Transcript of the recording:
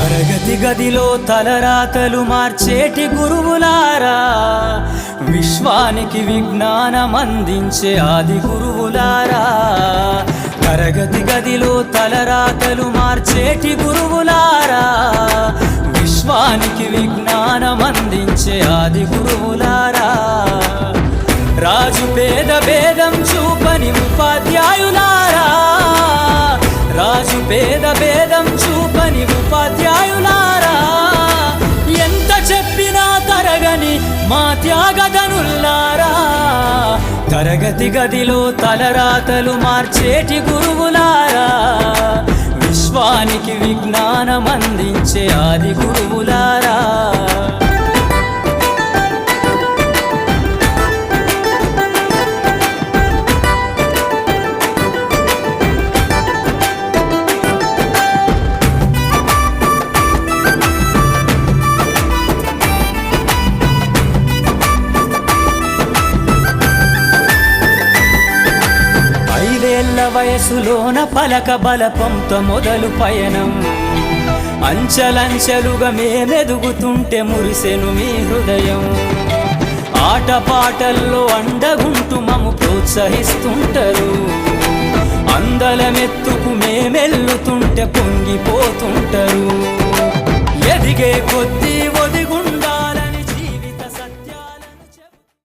తరగతి గదిలో తలరాతలు మార్చేటి గురువులారా, విశ్వానికి విజ్ఞానం అందించే ఆది గురువులారా. తరగతి గదిలో తలరాతలు మార్చేటి గురువులారా, విశ్వానికి విజ్ఞానం అందించే ఆది గురువులారా. రాజు పేద భేదం చూపని ఉపాధ్యాయులారా, రాజు పేద భేదం చూపని ఉపాధ్యాయులారా. ఎంత చెప్పినా తరగని మా త్యాగధనుల్లారా, తరగతి గదిలో తలరాతలు మార్చేటి గురువులారా, విశ్వానికి విజ్ఞానం అందించే ఆది గురువులారా. వయసులోన పలక బలపంతో మొదలు పయనం, అంచెలంచెలుగా మేమెదుగుతుంటే మురిసెను మీ హృదయం. ఆటపాటల్లో అండగుంటూ మము ప్రోత్సహిస్తుంటారు, అందలమెత్తుకు మేమెల్లుతుంటే పొంగిపోతుంటారు. ఎదిగే కొద్దీ ఒదిగుంటారు